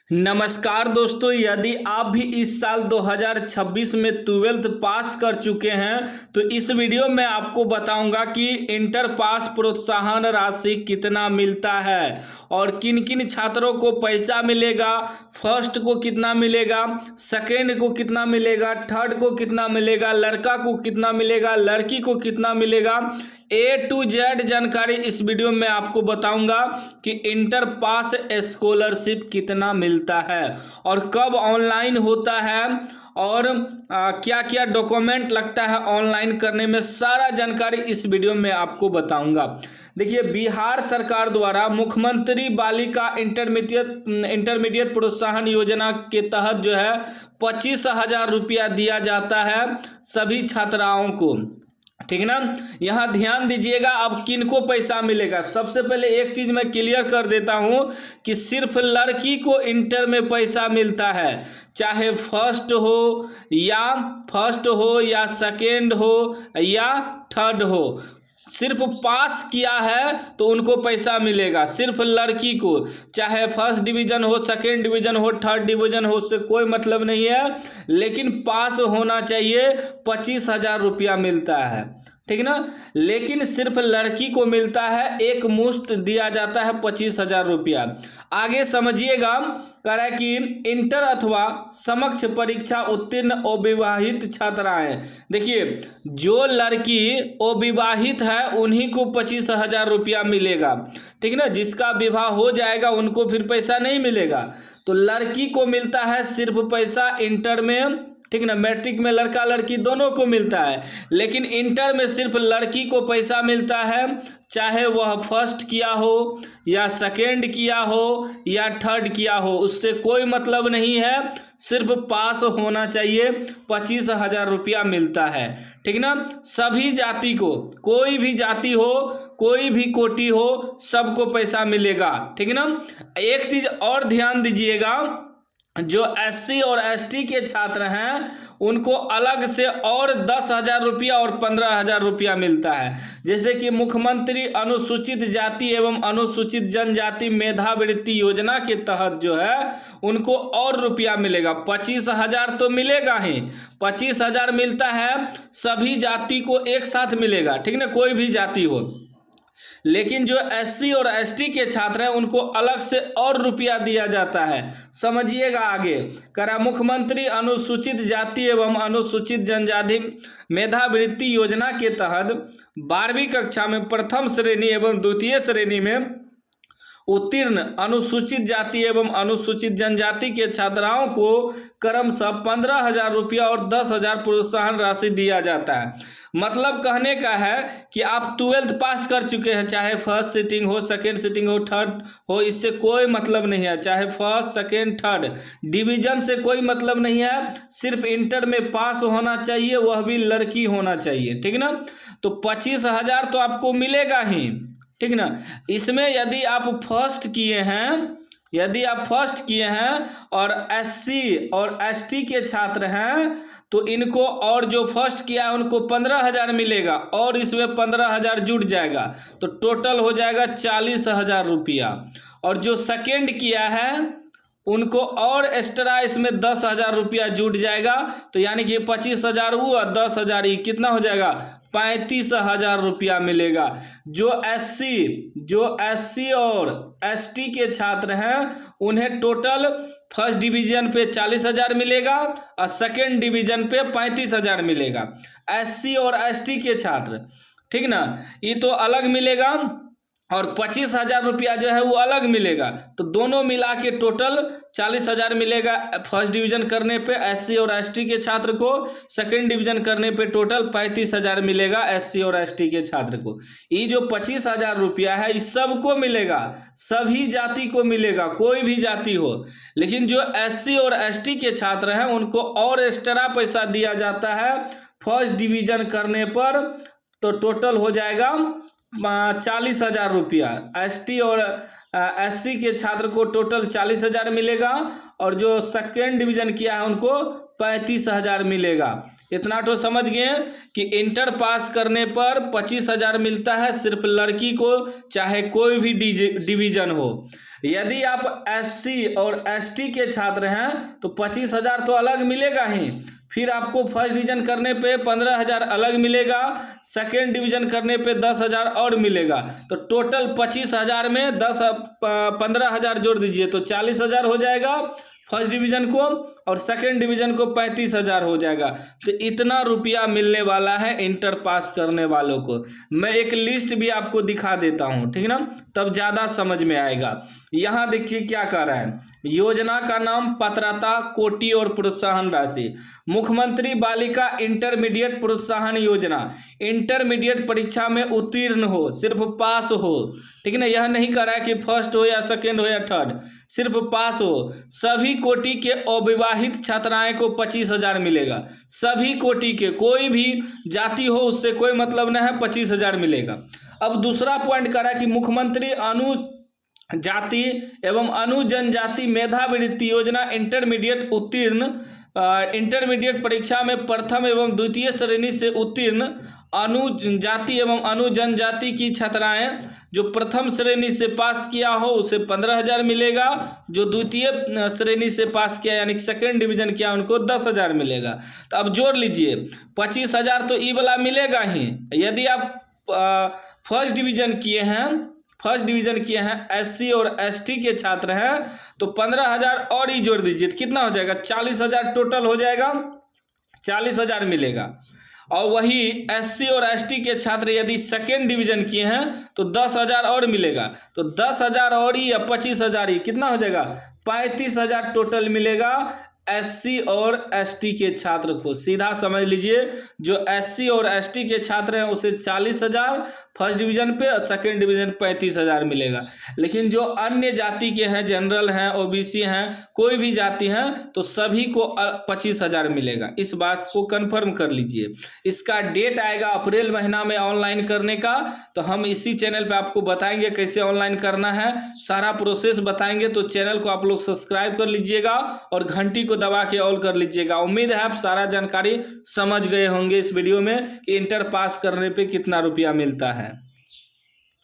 नमस्कार दोस्तों, यदि आप भी इस साल 2026 में 12th पास कर चुके हैं तो इस वीडियो में आपको बताऊंगा कि इंटर पास प्रोत्साहन राशि कितना मिलता है और किन किन छात्रों को पैसा मिलेगा। फर्स्ट को कितना मिलेगा, सेकेंड को कितना मिलेगा, थर्ड को कितना मिलेगा, लड़का को कितना मिलेगा, लड़की को कितना मिलेगा। A to Z जानकारी इस वीडियो में आपको बताऊंगा कि इंटर पास स्कॉलरशिप कितना मिलता है और कब ऑनलाइन होता है और क्या क्या डॉक्यूमेंट लगता है ऑनलाइन करने में, सारा जानकारी इस वीडियो में आपको बताऊंगा। देखिए, बिहार सरकार द्वारा मुख्यमंत्री बालिका इंटरमीडिएट प्रोत्साहन योजना के तहत जो है 25,000 रुपया दिया जाता है सभी छात्राओं को। ठीक ना, यहाँ ध्यान दीजिएगा। अब किनको पैसा मिलेगा, सबसे पहले एक चीज मैं क्लियर कर देता हूँ कि सिर्फ लड़की को इंटर में पैसा मिलता है, चाहे फर्स्ट हो या सेकेंड हो या थर्ड हो। सिर्फ पास किया है तो उनको पैसा मिलेगा, सिर्फ लड़की को, चाहे फर्स्ट डिवीजन हो, सेकेंड डिवीजन हो, थर्ड डिवीजन हो, उससे कोई मतलब नहीं है, लेकिन पास होना चाहिए। 25,000 रुपया मिलता है, ठीक ना। लेकिन सिर्फ लड़की को मिलता है, एक मुश्त दिया जाता है 25,000 रुपया। आगे समझिएगा, कह रहा है कि इंटर अथवा समक्ष परीक्षा उत्तीर्ण अविवाहित छात्राएं। देखिए, जो लड़की अविवाहित है उन्हीं को 25,000 रुपया मिलेगा, ठीक ना। जिसका विवाह हो जाएगा उनको फिर पैसा नहीं मिलेगा। तो लड़की को मिलता है सिर्फ पैसा इंटर में, ठीक ना। मैट्रिक में लड़का लड़की दोनों को मिलता है, लेकिन इंटर में सिर्फ लड़की को पैसा मिलता है, चाहे वह फर्स्ट किया हो या सेकेंड किया हो या थर्ड किया हो, उससे कोई मतलब नहीं है, सिर्फ पास होना चाहिए। 25,000 रुपया मिलता है, ठीक ना। सभी जाति को, कोई भी जाति हो, कोई भी कोटि हो, सबको पैसा मिलेगा, ठीक ना। एक चीज और ध्यान दीजिएगा, जो SC और ST के छात्र हैं उनको अलग से और 10,000 रुपया और 15,000 रुपया मिलता है। जैसे कि मुख्यमंत्री अनुसूचित जाति एवं अनुसूचित जनजाति मेधावृत्ति योजना के तहत जो है उनको और रुपया मिलेगा। 25,000 तो मिलेगा ही, 25,000 मिलता है, सभी जाति को एक साथ मिलेगा, ठीक ना, कोई भी जाति हो। लेकिन जो SC और ST के छात्र हैं उनको अलग से और रुपया दिया जाता है। समझिएगा आगे, करा मुख्यमंत्री अनुसूचित जाति एवं अनुसूचित जनजाति मेधावृत्ति योजना के तहत 12वीं कक्षा में प्रथम श्रेणी एवं द्वितीय श्रेणी में उत्तीर्ण अनुसूचित जाति एवं अनुसूचित जनजाति के छात्राओं को क्रमशः 15,000 रुपया और 10,000 प्रोत्साहन राशि दिया जाता है। मतलब कहने का है कि आप 12th पास कर चुके हैं, चाहे फर्स्ट सीटिंग हो, सेकेंड सीटिंग हो, थर्ड हो, इससे कोई मतलब नहीं है। चाहे फर्स्ट सेकेंड थर्ड डिवीजन से कोई मतलब नहीं है, सिर्फ इंटर में पास होना चाहिए, वह भी लड़की होना चाहिए, ठीक ना। तो 25,000 तो आपको मिलेगा ही, ठीक ना। इसमें यदि आप फर्स्ट किए हैं और SC और ST के छात्र हैं तो इनको, और जो फर्स्ट किया है उनको 15,000 मिलेगा और इसमें 15,000 जुड़ जाएगा तो टोटल हो जाएगा 40,000 रुपया। और जो सेकेंड किया है उनको और एक्स्ट्रा इसमें 10,000 रुपया जुड़ जाएगा, तो यानी कि 25,000 हुआ, 10,000 ही कितना हो जाएगा, 35,000 रुपया मिलेगा। जो SC और ST के छात्र हैं उन्हें टोटल फर्स्ट डिवीजन पे 40,000 मिलेगा और सेकेंड डिवीजन पे 35,000 मिलेगा। SC और ST के छात्र, ठीक ना, ये तो अलग मिलेगा और 25,000 रुपया जो है वो अलग मिलेगा, तो दोनों मिला के टोटल 40,000 मिलेगा फर्स्ट डिवीजन करने पे SC और ST के छात्र को, सेकंड डिवीजन करने पे टोटल 35,000 मिलेगा SC और ST के छात्र को। ये जो 25,000 रुपया है इस सबको मिलेगा, सभी जाति को मिलेगा, कोई भी जाति हो। लेकिन जो SC और ST के छात्र हैं उनको और एक्स्ट्रा पैसा दिया जाता है फर्स्ट डिवीजन करने पर, तो टोटल हो जाएगा 40,000 रुपया। ST और SC के छात्र को टोटल 40,000 मिलेगा और जो सेकेंड डिवीजन किया है उनको 35,000 मिलेगा। इतना तो समझ गए कि इंटर पास करने पर 25,000 मिलता है सिर्फ लड़की को, चाहे कोई भी डिवीजन हो। यदि आप एससी और एसटी के छात्र हैं तो 25,000 तो अलग मिलेगा ही, फिर आपको फर्स्ट डिवीजन करने पे 15,000 अलग मिलेगा, सेकेंड डिवीजन करने पे 10,000 और मिलेगा। तो टोटल 25,000 में 15,000 जोड़ दीजिए तो 40,000 हो जाएगा फर्स्ट डिवीजन को, और सेकेंड डिवीजन को 35,000 हो जाएगा। तो इतना रुपया मिलने वाला है इंटर पास करने वालों को। मैं एक लिस्ट भी आपको दिखा देता हूँ, ठीक ना, तब ज़्यादा समझ में आएगा। यहाँ देखिए क्या कह रहा है, योजना का नाम पात्रता, कोटि और प्रोत्साहन राशि। मुख्यमंत्री बालिका इंटरमीडिएट प्रोत्साहन योजना, इंटरमीडिएट परीक्षा में उत्तीर्ण हो, सिर्फ पास हो, ठीक है ना। यह नहीं कह रहा है कि फर्स्ट हो या सेकेंड हो या थर्ड, सिर्फ पास हो। सभी कोटि के अविवाहित छात्राएं को 25,000 मिलेगा, सभी कोटि के, कोई भी जाति हो उससे कोई मतलब नहीं है, 25,000 मिलेगा। अब दूसरा पॉइंट कह रहा है कि मुख्यमंत्री अनुजाति एवं अनुजनजाति मेधावृत्ति योजना इंटरमीडिएट उत्तीर्ण, इंटरमीडिएट परीक्षा में प्रथम एवं द्वितीय श्रेणी से उत्तीर्ण अनुजाति एवं अनुजनजाति की छात्राएं जो प्रथम श्रेणी से पास किया हो उसे 15,000 मिलेगा, जो द्वितीय श्रेणी से पास किया यानी सेकेंड डिवीजन किया उनको 10,000 मिलेगा। तो अब जोड़ लीजिए 25,000 तो ई वाला मिलेगा ही। यदि आप फर्स्ट डिवीजन किए हैं एससी और एसटी के छात्र हैं तो 15,000 और ही जोड़ दीजिए तो कितना हो जाएगा, 40,000 टोटल हो जाएगा, 40,000 मिलेगा। और वही एससी और एसटी के छात्र यदि सेकेंड डिवीजन किए हैं तो 10,000 और मिलेगा, तो 10,000 और ही या 25,000 ही कितना हो जाएगा, 35,000 टोटल मिलेगा एससी और एसटी के छात्र को। सीधा समझ लीजिए, जो एससी और एसटी के छात्र हैं उसे 40,000 फर्स्ट डिवीजन पे और सेकेंड डिवीजन 35,000 मिलेगा। लेकिन जो अन्य जाति के हैं, जनरल हैं, ओबीसी हैं, कोई भी जाति हैं, तो सभी को 25,000 मिलेगा। इस बात को कंफर्म कर लीजिए। इसका डेट आएगा अप्रैल महीना में ऑनलाइन करने का, तो हम इसी चैनल पे आपको बताएंगे कैसे ऑनलाइन करना है, सारा प्रोसेस बताएंगे। तो चैनल को आप लोग सब्सक्राइब कर लीजिएगा और घंटी को दबा के ऑल कर लीजिएगा। उम्मीद है आप सारा जानकारी समझ गए होंगे इस वीडियो में कि इंटर पास करने पे कितना रुपया मिलता है।